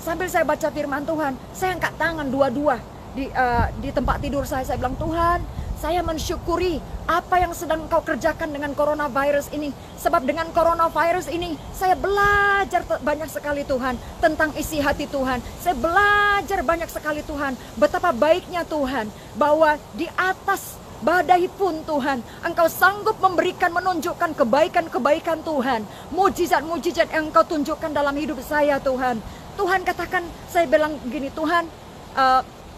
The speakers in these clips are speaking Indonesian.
sambil saya baca firman Tuhan, saya angkat tangan dua-dua di tempat tidur saya. Saya bilang, Tuhan, saya mensyukuri apa yang sedang Engkau kerjakan dengan coronavirus ini. Sebab dengan coronavirus ini, saya belajar banyak sekali Tuhan tentang isi hati Tuhan. Saya belajar banyak sekali Tuhan, betapa baiknya Tuhan, bahwa di atas badai pun Tuhan, Engkau sanggup memberikan, menunjukkan kebaikan-kebaikan Tuhan. Mujizat-mujizat yang Engkau tunjukkan dalam hidup saya Tuhan. Tuhan katakan, saya bilang gini, Tuhan,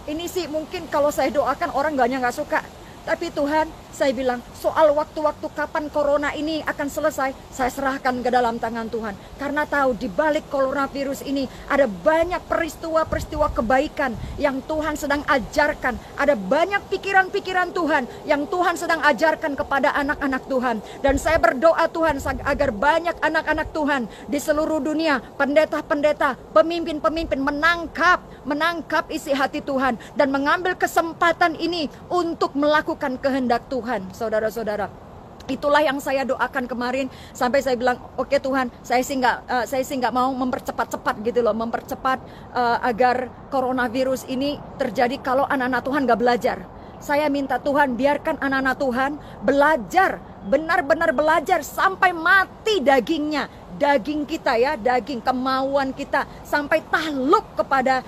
ini sih mungkin kalau saya doakan orang banyak gak suka. Tapi Tuhan, saya bilang, soal waktu-waktu kapan corona ini akan selesai, saya serahkan ke dalam tangan Tuhan. Karena tahu di balik coronavirus ini ada banyak peristiwa-peristiwa kebaikan yang Tuhan sedang ajarkan. Ada banyak pikiran-pikiran Tuhan yang Tuhan sedang ajarkan kepada anak-anak Tuhan. Dan saya berdoa Tuhan agar banyak anak-anak Tuhan di seluruh dunia, pendeta-pendeta, pemimpin-pemimpin menangkap isi hati Tuhan dan mengambil kesempatan ini untuk melakukan kehendak Tuhan, saudara-saudara. Itulah yang saya doakan kemarin, sampai saya bilang, oke Tuhan, saya sih nggak mau mempercepat-cepat gitu loh, mempercepat agar coronavirus ini terjadi kalau anak-anak Tuhan nggak belajar. Saya minta Tuhan, biarkan anak-anak Tuhan belajar, benar-benar belajar sampai mati dagingnya, daging kita ya, daging kemauan kita, sampai takluk kepada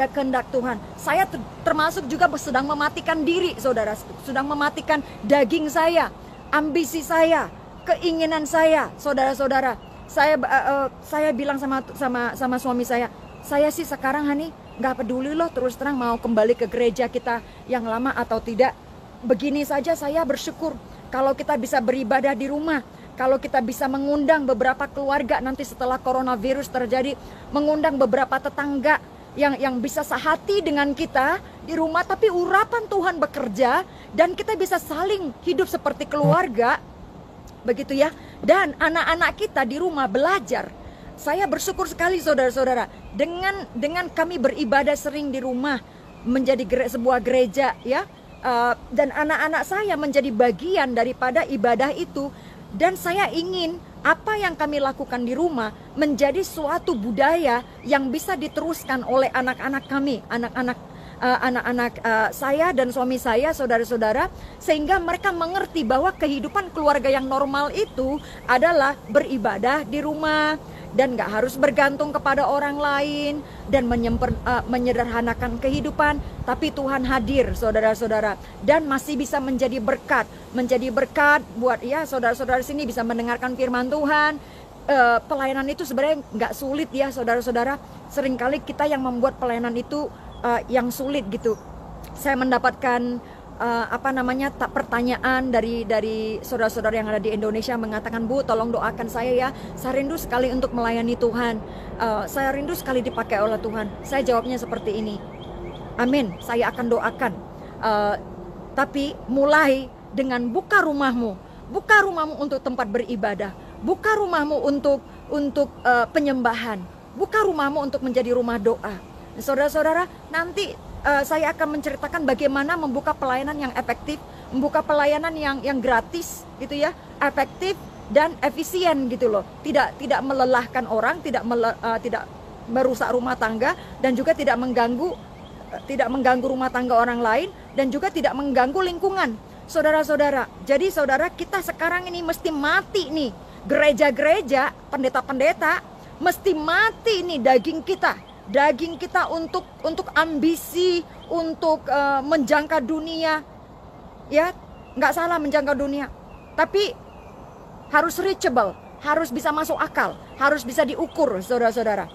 kehendak Tuhan. Saya termasuk juga sedang mematikan diri, saudara, sedang mematikan daging saya, ambisi saya, keinginan saya, saudara-saudara. Saya bilang sama suami saya sih sekarang Hani nggak peduli loh, terus terang mau kembali ke gereja kita yang lama atau tidak. Begini saja saya bersyukur kalau kita bisa beribadah di rumah. Kalau kita bisa mengundang beberapa keluarga nanti setelah coronavirus terjadi, mengundang beberapa tetangga yang bisa sehati dengan kita di rumah, tapi urapan Tuhan bekerja dan kita bisa saling hidup seperti keluarga, begitu ya. Dan anak-anak kita di rumah belajar. Saya bersyukur sekali saudara-saudara, dengan kami beribadah sering di rumah, menjadi sebuah gereja ya, dan anak-anak saya menjadi bagian daripada ibadah itu. Dan saya ingin apa yang kami lakukan di rumah menjadi suatu budaya yang bisa diteruskan oleh anak-anak kami, anak-anak saya dan suami saya, saudara-saudara, sehingga mereka mengerti bahwa kehidupan keluarga yang normal itu adalah beribadah di rumah dan gak harus bergantung kepada orang lain dan menyederhanakan kehidupan, tapi Tuhan hadir, saudara-saudara, dan masih bisa menjadi berkat buat ya saudara-saudara sini bisa mendengarkan firman Tuhan. Pelayanan itu sebenarnya gak sulit ya saudara-saudara. Seringkali kita yang membuat pelayanan itu yang sulit gitu. Saya mendapatkan pertanyaan dari saudara-saudara yang ada di Indonesia, mengatakan, Bu, tolong doakan saya ya, saya rindu sekali untuk melayani Tuhan, saya rindu sekali dipakai oleh Tuhan. Saya jawabnya seperti ini, amin, saya akan doakan, tapi mulai dengan buka rumahmu untuk tempat beribadah, buka rumahmu untuk penyembahan, buka rumahmu untuk menjadi rumah doa. Saudara-saudara, nanti saya akan menceritakan bagaimana membuka pelayanan yang efektif, membuka pelayanan yang gratis gitu ya, efektif dan efisien gitu loh. Tidak melelahkan orang, tidak merusak rumah tangga, dan juga tidak mengganggu rumah tangga orang lain, dan juga tidak mengganggu lingkungan. Saudara-saudara, jadi saudara, kita sekarang ini mesti mati nih, gereja-gereja, pendeta-pendeta mesti mati nih daging kita untuk ambisi, untuk menjangkau dunia ya. Nggak salah menjangkau dunia, tapi harus reachable, harus bisa masuk akal, harus bisa diukur, saudara-saudara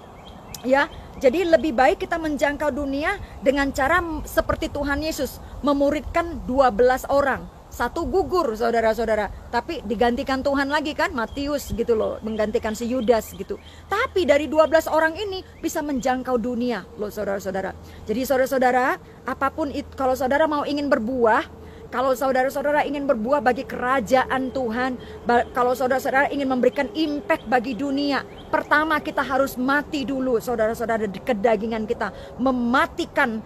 ya. Jadi lebih baik kita menjangkau dunia dengan cara seperti Tuhan Yesus memuridkan 12 orang, satu gugur, saudara-saudara, tapi digantikan Tuhan lagi kan, Matius gitu loh, menggantikan si Yudas gitu. Tapi dari 12 orang ini bisa menjangkau dunia loh, saudara-saudara. Jadi saudara-saudara, apapun itu, kalau saudara mau ingin berbuah, kalau saudara-saudara ingin berbuah bagi kerajaan Tuhan, kalau saudara-saudara ingin memberikan impact bagi dunia, pertama kita harus mati dulu, saudara-saudara, di kedagingan kita, mematikan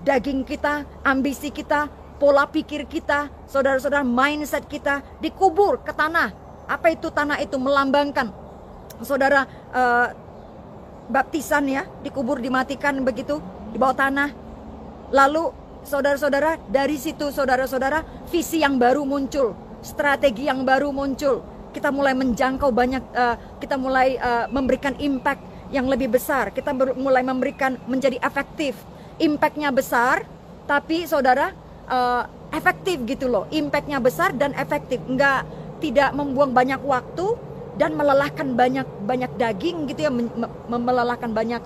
daging kita, ambisi kita, pola pikir kita, saudara-saudara, mindset kita dikubur ke tanah. Apa itu tanah itu? Melambangkan, saudara, baptisan ya, dikubur, dimatikan begitu di bawah tanah. Lalu saudara-saudara, dari situ saudara-saudara, visi yang baru muncul, strategi yang baru muncul. Kita mulai menjangkau banyak, kita mulai memberikan impact yang lebih besar. Kita mulai memberikan menjadi efektif. Impactnya besar, tapi saudara efektif gitu loh. Impactnya besar dan efektif, tidak membuang banyak waktu dan melelahkan banyak daging gitu ya, melelahkan banyak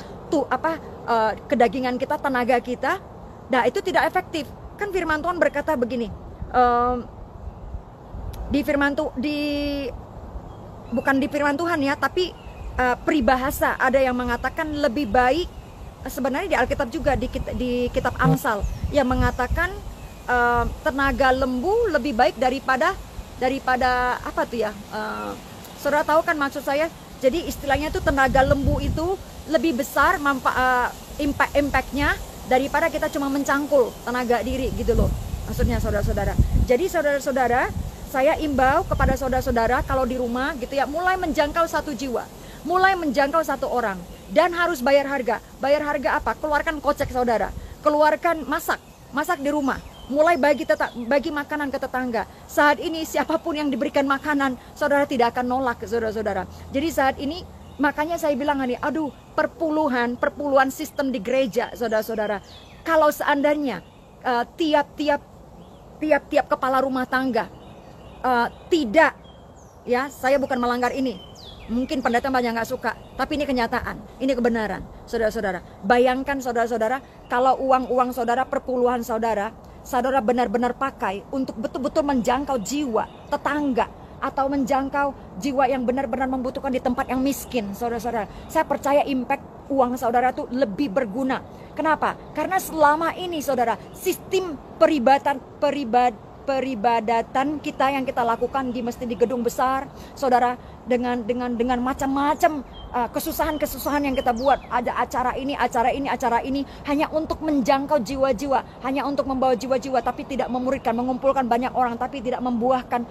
kedagingan kita, tenaga kita. Nah, itu tidak efektif. Kan firman Tuhan berkata begini, bukan di firman Tuhan ya, tapi peribahasa ada yang mengatakan lebih baik, sebenarnya di Alkitab juga, di kitab Amsal yang mengatakan tenaga lembu lebih baik daripada apa tuh ya, saudara tahu kan maksud saya. Jadi istilahnya tuh tenaga lembu itu lebih besar impactnya daripada kita cuma mencangkul tenaga diri gitu loh, maksudnya saudara-saudara. Jadi saudara-saudara, saya imbau kepada saudara-saudara kalau di rumah gitu ya, mulai menjangkau satu jiwa, mulai menjangkau satu orang, dan harus bayar harga. Bayar harga apa? Keluarkan kocek saudara, keluarkan masak di rumah, mulai bagi makanan ke tetangga. Saat ini siapapun yang diberikan makanan, saudara tidak akan nolak, saudara-saudara. Jadi saat ini makanya saya bilang nih, aduh, perpuluhan sistem di gereja, saudara-saudara. Kalau seandainya tiap kepala rumah tangga tidak, ya, saya bukan melanggar ini. Mungkin pendeta banyak nggak suka, tapi ini kenyataan, ini kebenaran, saudara-saudara. Bayangkan saudara-saudara, kalau uang saudara, perpuluhan saudara benar-benar pakai untuk betul-betul menjangkau jiwa tetangga, atau menjangkau jiwa yang benar-benar membutuhkan di tempat yang miskin, saudara-saudara. Saya percaya impact uang saudara itu lebih berguna. Kenapa? Karena selama ini saudara, sistem peribadatan kita yang kita lakukan mesti di gedung besar, saudara, dengan macam-macam kesusahan yang kita buat. Ada acara ini hanya untuk menjangkau jiwa-jiwa, hanya untuk membawa jiwa-jiwa, tapi tidak mengumpulkan banyak orang, tapi tidak membuahkan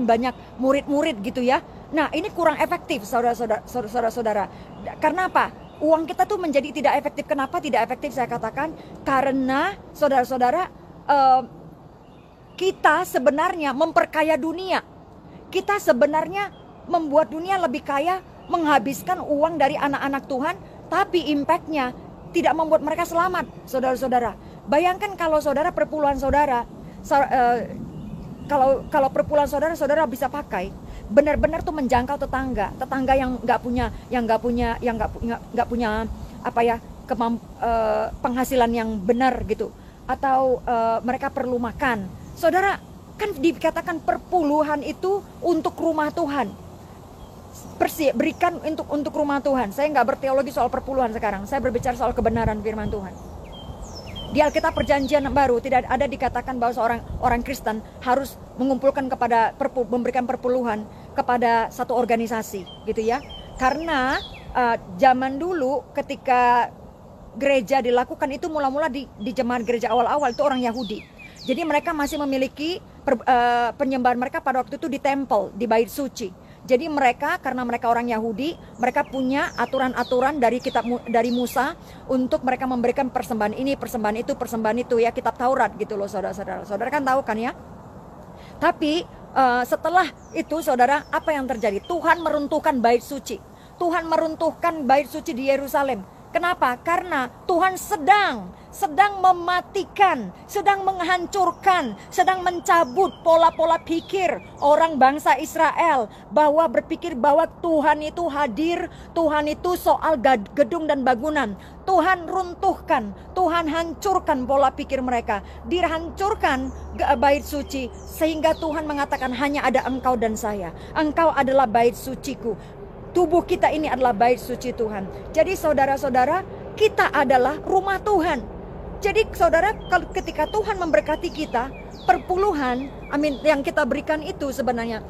banyak murid-murid gitu ya. Nah, ini kurang efektif, saudara-saudara. Karena apa? Uang kita tuh menjadi tidak efektif. Kenapa tidak efektif saya katakan? Karena saudara-saudara, kita sebenarnya memperkaya dunia. Kita sebenarnya membuat dunia lebih kaya, menghabiskan uang dari anak-anak Tuhan, tapi impactnya tidak membuat mereka selamat, saudara-saudara. Bayangkan kalau saudara, perpuluhan saudara, kalau perpuluhan saudara bisa pakai benar-benar tuh menjangkau tetangga yang nggak punya apa ya, penghasilan yang benar gitu, atau mereka perlu makan. Saudara, kan dikatakan perpuluhan itu untuk rumah Tuhan. Berikan untuk rumah Tuhan. Saya nggak berteologi soal perpuluhan sekarang. Saya berbicara soal kebenaran firman Tuhan. Di Alkitab Perjanjian Baru tidak ada dikatakan bahwa seorang orang Kristen harus mengumpulkan memberikan perpuluhan kepada satu organisasi, gitu ya. Karena zaman dulu ketika gereja dilakukan itu mula-mula di jemaat gereja awal-awal itu orang Yahudi. Jadi mereka masih memiliki penyembahan mereka pada waktu itu di temple, di bait suci. Jadi mereka, karena mereka orang Yahudi, mereka punya aturan-aturan dari Musa untuk mereka memberikan persembahan ini, persembahan itu ya, kitab Taurat gitu loh, saudara-saudara. Saudara kan tahu kan ya? Tapi setelah itu saudara, apa yang terjadi? Tuhan meruntuhkan bait suci. Tuhan meruntuhkan bait suci di Yerusalem. Kenapa? Karena Tuhan sedang mematikan, sedang menghancurkan, sedang mencabut pola-pola pikir orang bangsa Israel, bahwa berpikir bahwa Tuhan itu hadir, Tuhan itu soal gedung dan bangunan. Tuhan runtuhkan, Tuhan hancurkan pola pikir mereka, dihancurkan bait suci, sehingga Tuhan mengatakan hanya ada engkau dan saya. Engkau adalah bait suciku. Tubuh kita ini adalah bait suci Tuhan. Jadi saudara-saudara, kita adalah rumah Tuhan. Jadi saudara, ketika Tuhan memberkati kita, perpuluhan, yang kita berikan itu sebenarnya,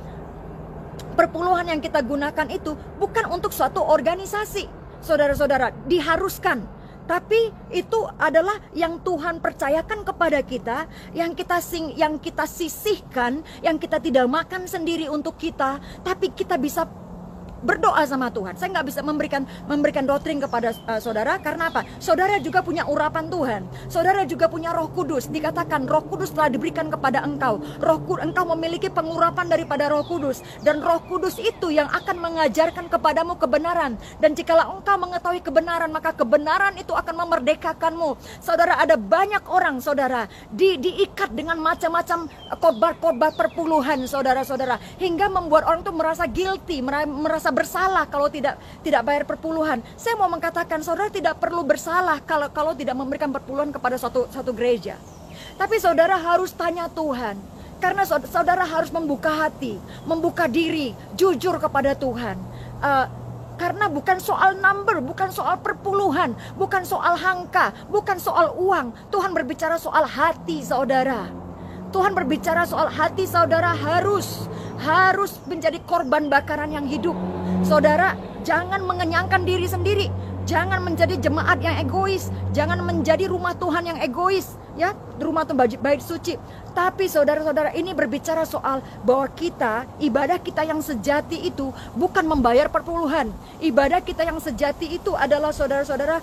perpuluhan yang kita gunakan itu bukan untuk suatu organisasi. Saudara-saudara, diharuskan. Tapi itu adalah yang Tuhan percayakan kepada kita, yang kita sisihkan, yang kita tidak makan sendiri untuk kita, tapi kita bisa berdoa sama Tuhan. Saya nggak bisa memberikan doktrin kepada saudara, karena apa? Saudara juga punya urapan Tuhan. Saudara juga punya Roh Kudus. Dikatakan Roh Kudus telah diberikan kepada engkau. Engkau memiliki pengurapan daripada Roh Kudus, dan Roh Kudus itu yang akan mengajarkan kepadamu kebenaran. Dan jikalau engkau mengetahui kebenaran, maka kebenaran itu akan memerdekakanmu. Saudara, ada banyak orang, saudara, diikat dengan macam-macam khotbah-khotbah perpuluhan, saudara-saudara, hingga membuat orang itu merasa guilty, merasa bersalah kalau tidak bayar perpuluhan. Saya mau mengatakan saudara tidak perlu bersalah kalau tidak memberikan perpuluhan kepada satu gereja. Tapi saudara harus tanya Tuhan, karena saudara harus membuka hati, membuka diri, jujur kepada Tuhan. Karena bukan soal number, bukan soal perpuluhan, bukan soal angka, bukan soal uang. Tuhan berbicara soal hati, saudara. Tuhan berbicara soal hati, saudara harus menjadi korban bakaran yang hidup. Saudara, jangan mengenyangkan diri sendiri. Jangan menjadi jemaat yang egois. Jangan menjadi rumah Tuhan yang egois, ya, rumah Tuhan bait suci. Tapi saudara-saudara, ini berbicara soal bahwa ibadah kita yang sejati itu bukan membayar perpuluhan. Ibadah kita yang sejati itu adalah, saudara-saudara,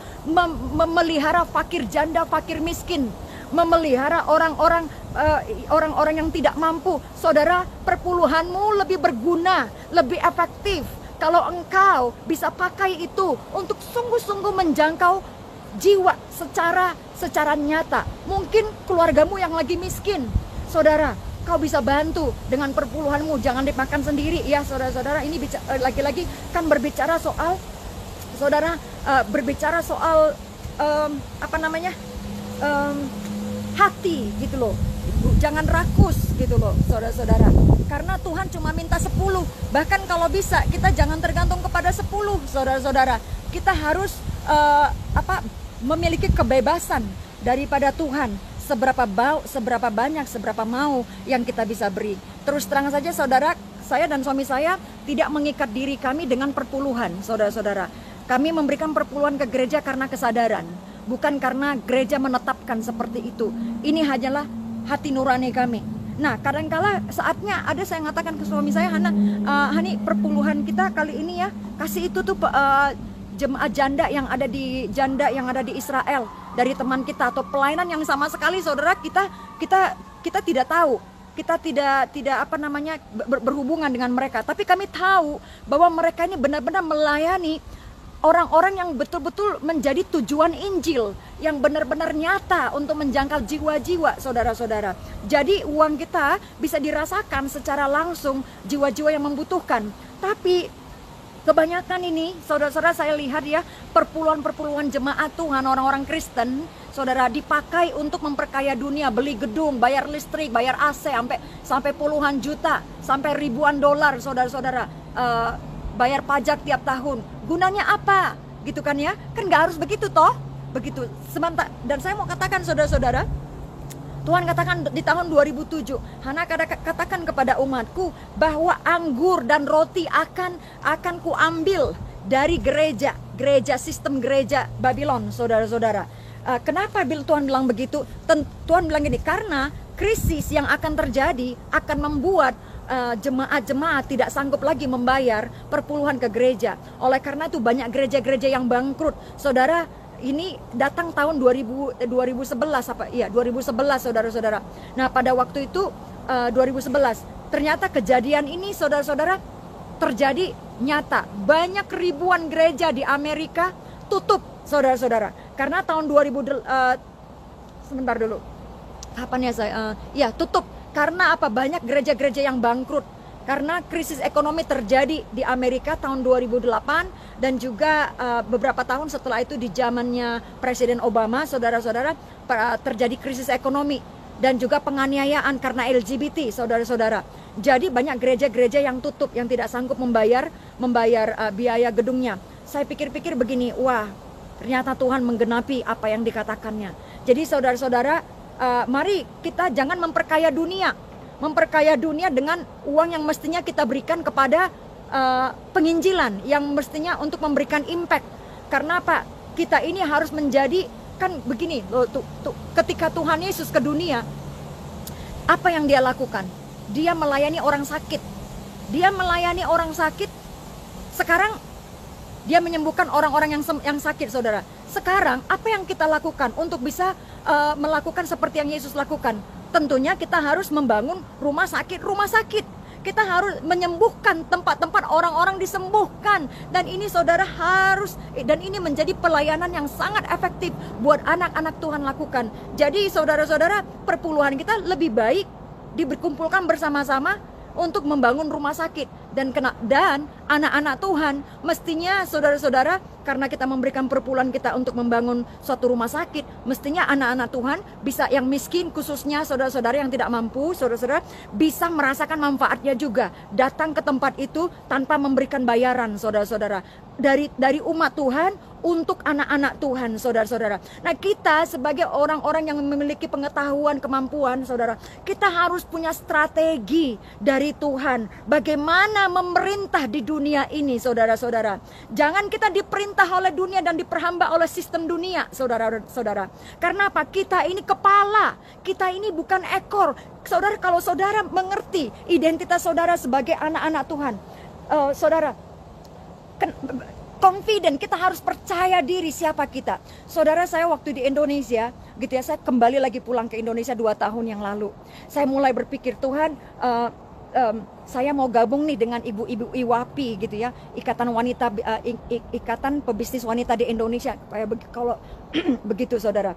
memelihara fakir janda, fakir miskin, memelihara orang-orang yang tidak mampu. Saudara, perpuluhanmu lebih berguna, lebih efektif kalau engkau bisa pakai itu untuk sungguh-sungguh menjangkau jiwa secara nyata. Mungkin keluargamu yang lagi miskin, saudara, kau bisa bantu dengan perpuluhanmu. Jangan dimakan sendiri, ya saudara-saudara. Ini lagi-lagi kan berbicara soal, saudara, berbicara soal hati gitu loh. Jangan rakus gitu loh, saudara-saudara. Karena Tuhan cuma minta 10. Bahkan kalau bisa kita jangan tergantung kepada 10, saudara-saudara. Kita harus memiliki kebebasan daripada Tuhan. Seberapa banyak, seberapa mau yang kita bisa beri. Terus terang saja, saudara, saya dan suami saya tidak mengikat diri kami dengan perpuluhan, saudara-saudara. Kami memberikan perpuluhan ke gereja karena kesadaran, bukan karena gereja menetapkan seperti itu. Ini hanyalah hati nurani kami. Nah, kadangkala saatnya ada saya mengatakan ke suami saya, Hani, perpuluhan kita kali ini ya, kasih itu tuh jemaat janda yang ada di Israel, dari teman kita, atau pelayanan yang sama sekali, saudara, kita tidak tahu. Kita tidak berhubungan dengan mereka, tapi kami tahu bahwa mereka ini benar-benar melayani orang-orang yang betul-betul menjadi tujuan Injil, yang benar-benar nyata untuk menjangkau jiwa-jiwa, saudara-saudara. Jadi uang kita bisa dirasakan secara langsung jiwa-jiwa yang membutuhkan. Tapi kebanyakan ini, saudara-saudara, saya lihat ya, perpuluhan jemaat Tuhan, orang-orang Kristen, saudara, dipakai untuk memperkaya dunia, beli gedung, bayar listrik, bayar AC sampai puluhan juta, sampai ribuan dolar, saudara-saudara, bayar pajak tiap tahun. Gunanya apa? Gitu kan ya? Kan gak harus begitu toh? Begitu. Dan saya mau katakan, saudara-saudara, Tuhan katakan di tahun 2007, Hana katakan kepada umatku bahwa anggur dan roti akan kuambil dari gereja sistem gereja Babylon, saudara-saudara. Kenapa Tuhan bilang begitu? Tuhan bilang gini, karena krisis yang akan terjadi akan membuat jemaat-jemaat tidak sanggup lagi membayar perpuluhan ke gereja. Oleh karena itu banyak gereja-gereja yang bangkrut. Saudara, ini datang tahun 2011 saudara-saudara. Nah, pada waktu itu 2011 ternyata kejadian ini, saudara-saudara, terjadi nyata. Banyak ribuan gereja di Amerika tutup, saudara-saudara. Karena tahun 2000 sebentar dulu. Kapan ya saya tutup. Karena apa? Banyak gereja-gereja yang bangkrut. Karena krisis ekonomi terjadi di Amerika tahun 2008 dan juga beberapa tahun setelah itu di zamannya Presiden Obama, saudara-saudara, terjadi krisis ekonomi dan juga penganiayaan karena LGBT, saudara-saudara. Jadi banyak gereja-gereja yang tutup, yang tidak sanggup membayar biaya gedungnya. Saya pikir-pikir begini, wah, ternyata Tuhan menggenapi apa yang dikatakannya. Jadi saudara-saudara, mari kita jangan memperkaya dunia dengan uang yang mestinya kita berikan kepada penginjilan, yang mestinya untuk memberikan impact. Karena apa? Kita ini harus menjadi, kan begini loh, ketika Tuhan Yesus ke dunia, apa yang dia lakukan? Dia melayani orang sakit. Sekarang dia menyembuhkan orang-orang yang sakit, saudara. Sekarang apa yang kita lakukan untuk bisa melakukan seperti yang Yesus lakukan? Tentunya kita harus membangun rumah sakit. Kita harus menyembuhkan tempat-tempat orang-orang disembuhkan. Dan ini saudara harus, dan ini menjadi pelayanan yang sangat efektif buat anak-anak Tuhan lakukan. Jadi saudara-saudara, perpuluhan kita lebih baik dikumpulkan bersama-sama untuk membangun rumah sakit. Dan anak-anak Tuhan mestinya saudara-saudara, karena kita memberikan perpuluhan kita untuk membangun suatu rumah sakit, mestinya anak-anak Tuhan bisa, yang miskin khususnya saudara-saudara yang tidak mampu, saudara-saudara bisa merasakan manfaatnya juga, datang ke tempat itu tanpa memberikan bayaran, saudara-saudara, dari umat Tuhan untuk anak-anak Tuhan, saudara-saudara. Nah, kita sebagai orang-orang yang memiliki pengetahuan, kemampuan, saudara, kita harus punya strategi dari Tuhan bagaimana memerintah di dunia ini, saudara-saudara. Jangan kita diperintah oleh dunia dan diperhamba oleh sistem dunia, saudara-saudara. Karena apa? Kita ini kepala, kita ini bukan ekor. Saudara, kalau saudara mengerti identitas saudara sebagai anak-anak Tuhan, saudara, confident, kita harus percaya diri siapa kita. Saudara, saya waktu di Indonesia gitu ya, saya kembali lagi pulang ke Indonesia 2 tahun yang lalu. Saya mulai berpikir, Tuhan, saya mau gabung nih dengan ibu-ibu IWAPI gitu ya, Ikatan Wanita, Ikatan Pebisnis Wanita di Indonesia, kayak kalau begitu, saudara.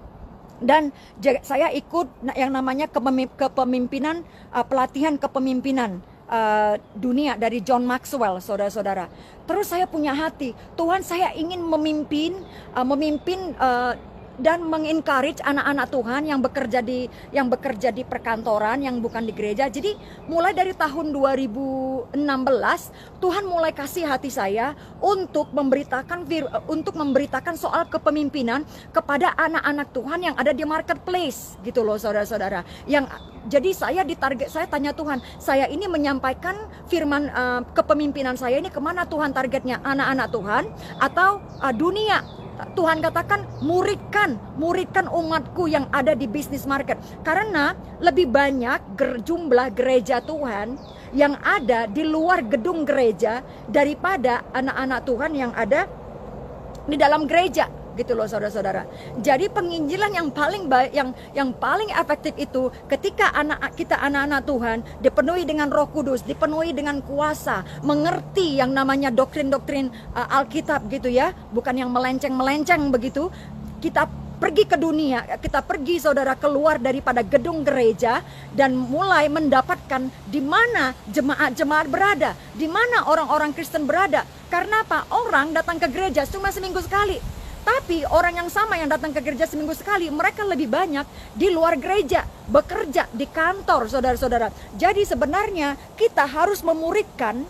Dan saya ikut yang namanya kepemimpinan, pelatihan kepemimpinan dunia dari John Maxwell, saudara-saudara. Terus saya punya hati, Tuhan, saya ingin memimpin dan mengencourage anak-anak Tuhan yang bekerja di perkantoran, yang bukan di gereja. Jadi mulai dari tahun 2016 Tuhan mulai kasih hati saya untuk memberitakan soal kepemimpinan kepada anak-anak Tuhan yang ada di marketplace gitu loh, saudara-saudara. Jadi saya tanya Tuhan, saya ini menyampaikan firman kepemimpinan saya ini kemana Tuhan, targetnya anak-anak Tuhan atau dunia? Tuhan katakan muridkan umatku yang ada di bisnis market. Karena lebih banyak jumlah gereja Tuhan yang ada di luar gedung gereja daripada anak-anak Tuhan yang ada di dalam gereja, gitu loh, saudara-saudara. Jadi penginjilan yang paling baik, yang paling efektif itu ketika anak-anak Tuhan dipenuhi dengan Roh Kudus, dipenuhi dengan kuasa, mengerti yang namanya doktrin-doktrin Alkitab gitu ya, bukan yang melenceng-melenceng begitu. Kita pergi ke dunia, kita pergi, saudara, keluar daripada gedung gereja dan mulai mendapatkan di mana jemaat-jemaat berada, di mana orang-orang Kristen berada. Karena apa? Orang datang ke gereja cuma seminggu sekali. Tapi orang yang sama yang datang ke gereja seminggu sekali, mereka lebih banyak di luar gereja, bekerja di kantor, saudara-saudara. Jadi sebenarnya kita harus memuridkan,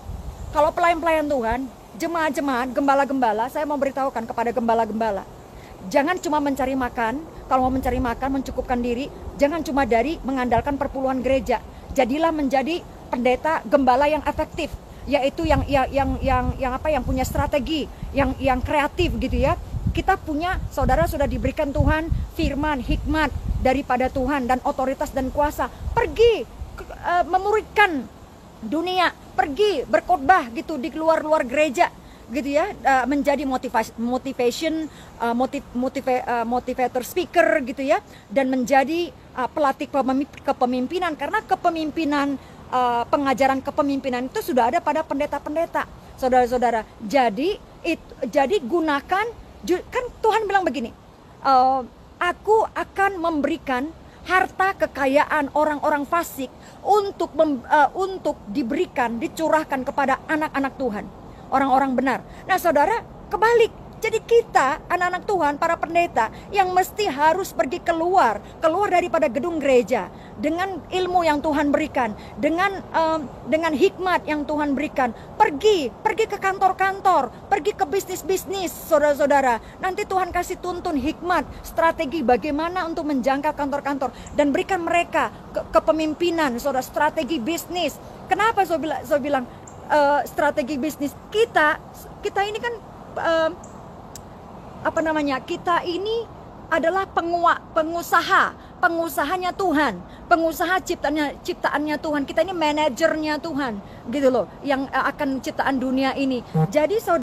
kalau pelayan-pelayan Tuhan, jemaat-jemaat, gembala-gembala, saya mau beritahukan kepada gembala-gembala, jangan cuma mencari makan. Kalau mau mencari makan, mencukupkan diri, jangan cuma dari mengandalkan perpuluhan gereja. Jadilah menjadi pendeta gembala yang efektif, yaitu yang punya strategi, yang kreatif gitu ya. Kita punya, saudara, sudah diberikan Tuhan firman, hikmat daripada Tuhan dan otoritas dan kuasa. Pergi memuridkan dunia, pergi berkhotbah gitu di luar gereja gitu ya, menjadi motivator speaker gitu ya, dan menjadi pelatih kepemimpinan. Karena kepemimpinan, pengajaran kepemimpinan itu sudah ada pada pendeta-pendeta, saudara-saudara. Jadi gunakan, kan Tuhan bilang begini, aku akan memberikan harta kekayaan orang-orang fasik untuk diberikan, dicurahkan kepada anak-anak Tuhan, orang-orang benar. Nah, saudara, kebalik. Jadi kita, anak-anak Tuhan, para pendeta, yang mesti harus pergi keluar daripada gedung gereja dengan ilmu yang Tuhan berikan, dengan hikmat yang Tuhan berikan. Pergi ke kantor-kantor, pergi ke bisnis-bisnis, saudara-saudara. Nanti Tuhan kasih tuntun hikmat, strategi bagaimana untuk menjangkau kantor-kantor dan berikan mereka kepemimpinan, saudara, strategi bisnis. Kenapa saya bilang strategi bisnis? Kita ini kan kita ini adalah pengusaha, pengusahanya Tuhan, pengusaha ciptaannya Tuhan. Kita ini manajernya Tuhan, gitu loh, yang akan ciptaan dunia ini. Jadi saudara